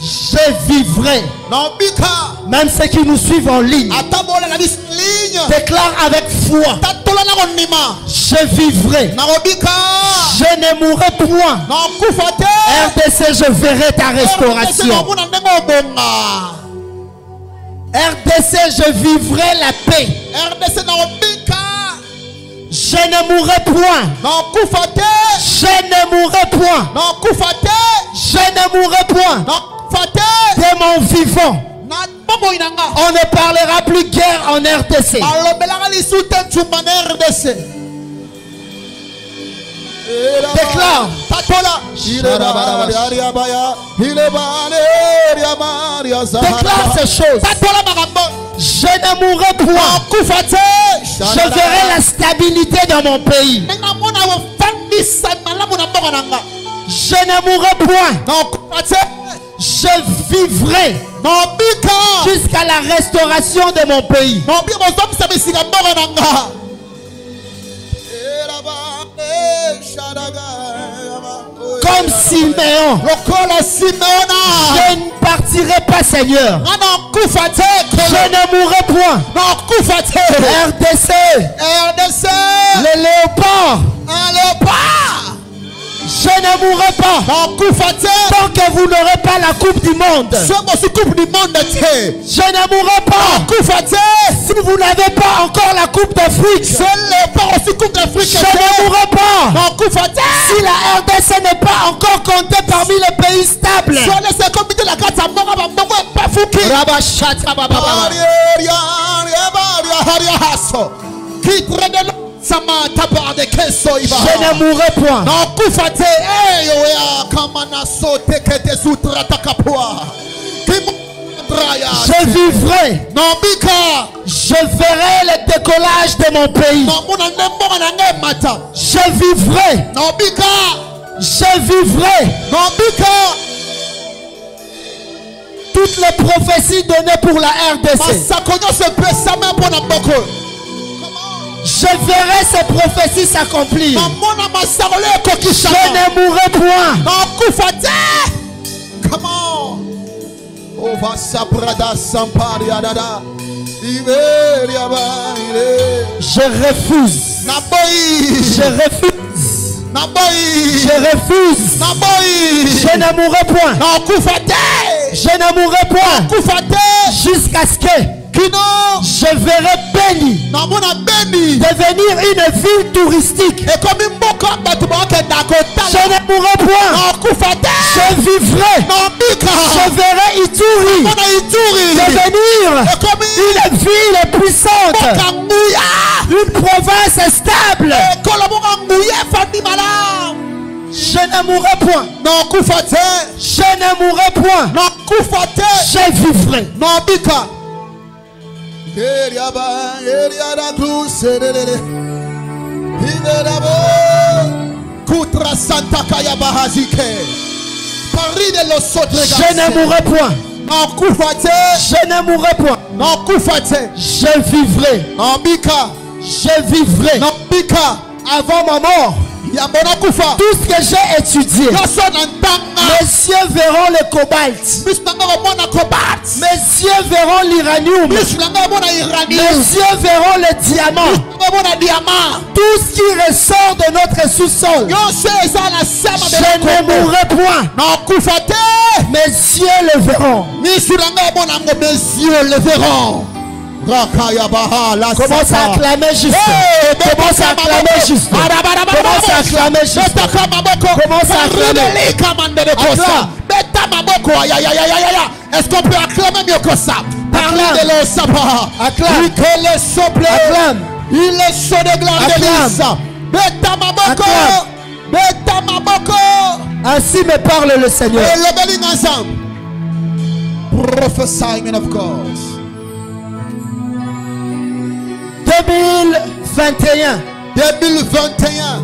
Je vivrai. Même ceux qui nous suivent en ligne déclarent avec foi. Je vivrai. Je ne mourrai point. RDC, je verrai ta restauration. RDC, je vivrai la paix. Je ne mourrai point. Je ne mourrai point. Je ne mourrai point. De mon vivant. On ne parlera plus guerre en RDC. Déclare. Déclare ces choses. Je ne mourrai point. Je verrai la stabilité dans mon pays. Je ne mourrai point. Je vivrai jusqu'à la restauration de mon pays. Comme Siméon, je ne partirai pas, Seigneur. Je ne mourrai point. RDC, le léopard. Je ne mourrai pas tant que vous n'aurez pas la coupe du monde. Je ne mourrai pas si vous n'avez pas encore la coupe d'Afrique. Je ne mourrai pas si la RDC n'est pas encore comptée parmi les pays stables. Je ne mourrai point. Je vivrai. Je verrai le décollage de mon pays. Je vivrai. Je vivrai. Toutes les prophéties données pour la RDC. Je verrai ces prophéties s'accomplir. Je ne mourrai point. Je refuse. Je refuse. Je refuse. Je ne mourrai point. Je ne mourrai point. Jusqu'à ce que je verrai Beni devenir une ville touristique. Je ne mourrai point. Je vivrai. Je verrai Ituri devenir une ville puissante, une province stable. Je ne mourrai point. Je ne mourrai point. Je vivrai. Je ne mourrai point. Je ne mourrai point. Je vivrai. Je vivrai. Avant ma mort. Tout ce que j'ai étudié, mes yeux verront le cobalt, mes yeux verront l'uranium, mes yeux verront le diamant, tout ce qui ressort de notre sous-sol. Je ne mourrai point. Mes yeux le verront. Commence à acclamer juste. Commence à acclamer juste. Commence à acclamer juste. Commence à acclamer. Est-ce qu'on peut acclamer mieux que ça? Acclame. Acclame. Il est chaud de gloire de l'Église. Beta maboko. Ainsi me parle le Seigneur. Et le belling ensemble. Prophesying of course. 2021. 2021.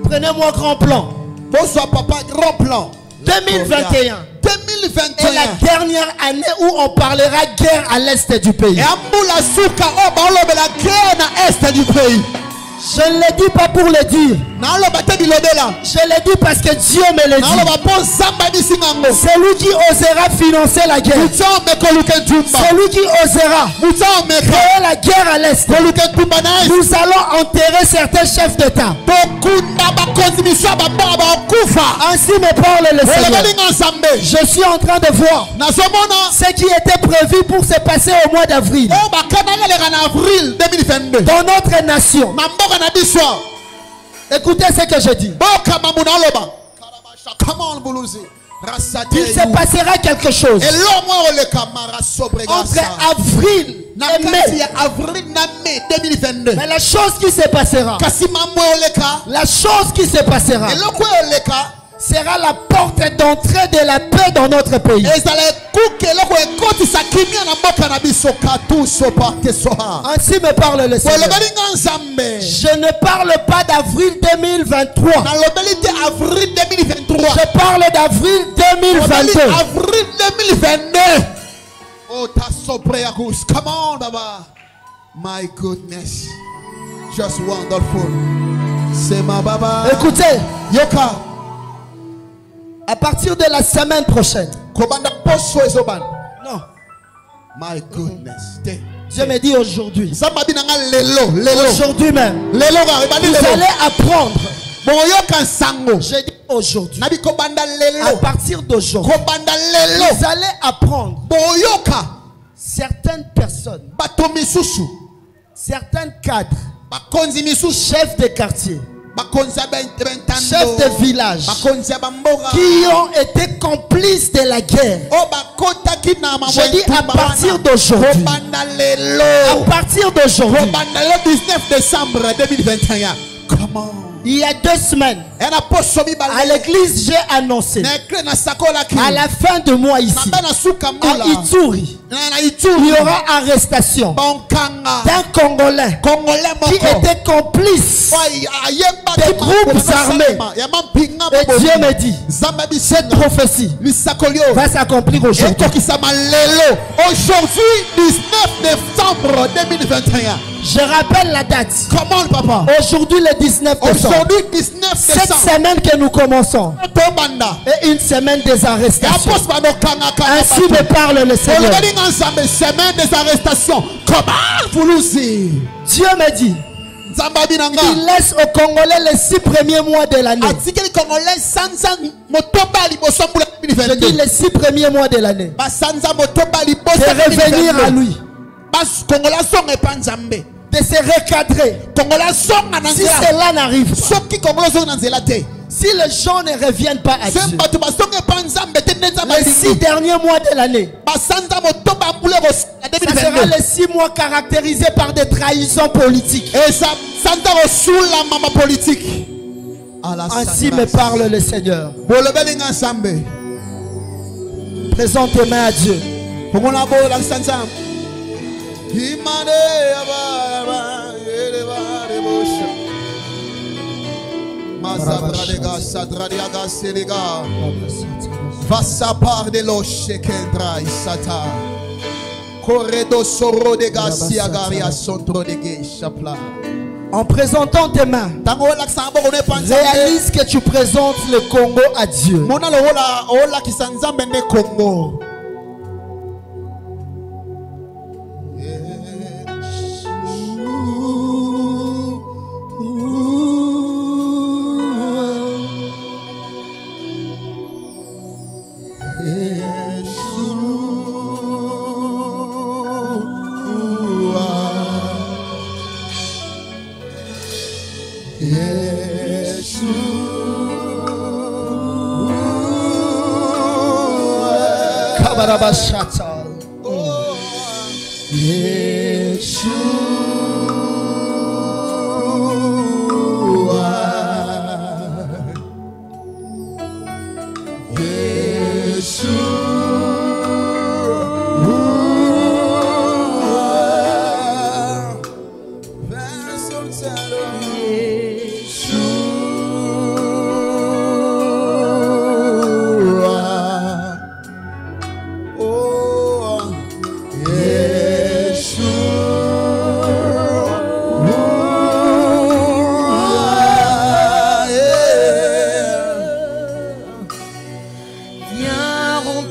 Prenez-moi grand plan. Bonsoir papa, grand plan. 2021. 2021 est la dernière année où on parlera guerre à l'est du pays. Je ne le dis pas pour le dire. Je le dis parce que Dieu me le dit. Celui qui osera financer la guerre. Celui qui osera créer la guerre à l'Est. Nous allons enterrer certains chefs d'État. Ainsi me parle le Seigneur. Je suis en train de voir ce qui était prévu pour se passer au mois d'avril. Dans notre nation. Écoutez ce que je dis. Il se passera quelque chose entre avril et mai. Mais la chose qui se passera, sera la porte d'entrée de la paix dans notre pays. Ainsi me parle le Seigneur. Je ne parle pas d'avril 2023. Je parle d'avril 2022. Oh, that's so prayer goose. Come on, Baba. My goodness. Just wonderful. C'est ma Baba. Écoutez, Yoka. À partir de la semaine prochaine. Non. My goodness. Dieu me dit aujourd'hui. Aujourd'hui même. Vous allez apprendre. Je dis aujourd'hui. À partir d'aujourd'hui. Vous allez apprendre. Certaines personnes. Certains cadres. Chefs de quartier. Chefs de village qui ont été complices de la guerre. Je dis à partir d'aujourd'hui. À partir d'aujourd'hui. 19 décembre 2021. Comment? Il y a 2 semaines, à l'église, j'ai annoncé à la fin de mois ici, à Ituri, il y aura arrestation d'un Congolais qui était complice des groupes armés. Et Dieu me dit, cette prophétie va s'accomplir aujourd'hui. Aujourd'hui, 19 décembre 2021. Je rappelle la date. Comment, papa? Aujourd'hui, le 19 décembre. Aujourd'hui, 19 décembre. Cette semaine que nous commençons. Et une semaine des arrestations. Ainsi me parle le Seigneur. Semaine des arrestations. Comment vous nous dites? Dieu me dit. Il laisse aux Congolais les 6 premiers mois de l'année. Je dis les 6 premiers mois de l'année. De revenir à lui. De se recadrer. Si cela n'arrive pas, si les gens ne reviennent pas à Dieu, les 6 derniers mois de l'année, ça sera les 6 mois caractérisés par des trahisons politiques. Ainsi me parle le Seigneur. Présente tes mains à Dieu. Vassapar de l'Oche Kendra Isata Corredo Soro de Garcia Garia Sontro de Chapla. En présentant tes mains, réalise que tu présentes le Congo à Dieu.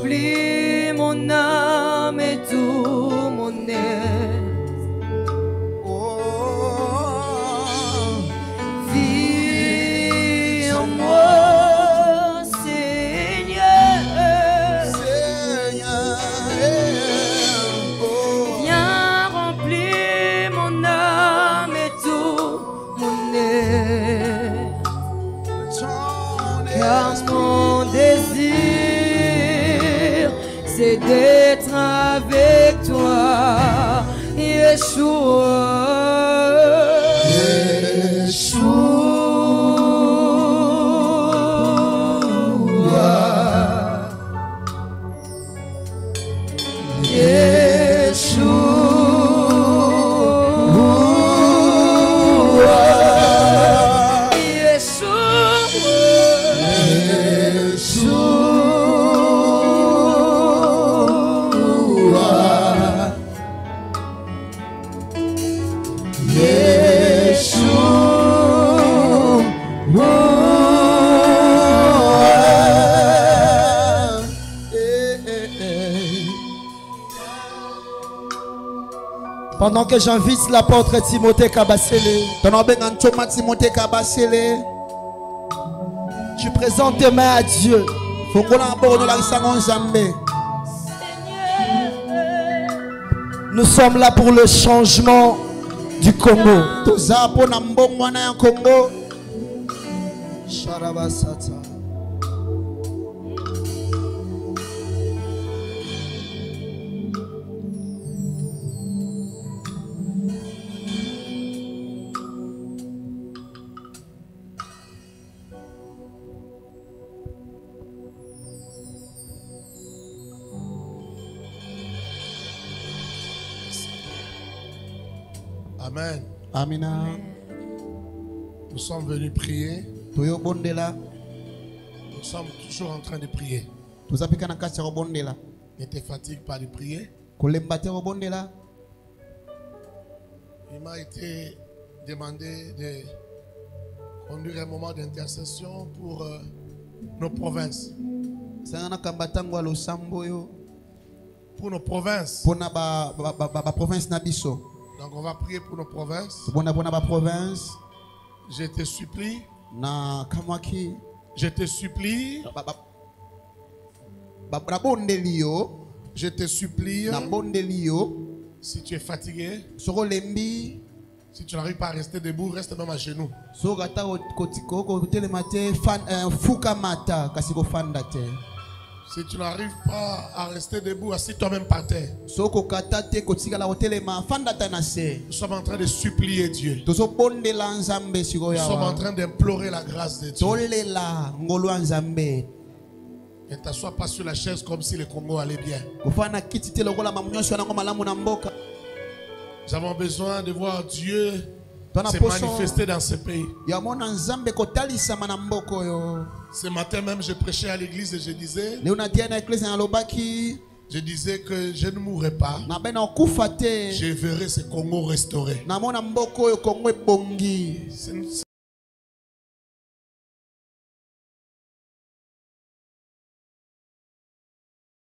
remplis mon âme et tout mon être. Vis en moi, Seigneur. Viens remplir mon âme et tout mon être. Car mon désir, c'est d'être avec toi, Yeshua. Pendant que j'invite l'apôtre Timothée Kabasele, tu présentes tes mains à Dieu. Nous sommes là pour le changement du Congo. Amen. Amina. Nous sommes venus prier. Nous sommes toujours en train de prier. Ne te fatigue pas de prier. Il m'a été demandé de conduire un moment d'intercession pour nos provinces. Pour nos provinces. Donc on va prier pour nos provinces. Je te supplie. Je te supplie. Je te supplie. Si tu es fatigué, si tu n'arrives pas à rester debout, reste même à genoux. Si tu n'arrives pas à rester debout, assis toi-même par terre. Nous sommes en train de supplier Dieu. Nous sommes en train d'implorer la grâce de Dieu. Ne t'assois pas sur la chaise comme si le Congo allait bien. Nous avons besoin de voir Dieu se manifester dans ce pays. Ce matin même, je prêchais à l'église et je disais que je ne mourrai pas. Je verrai ce Congo restauré.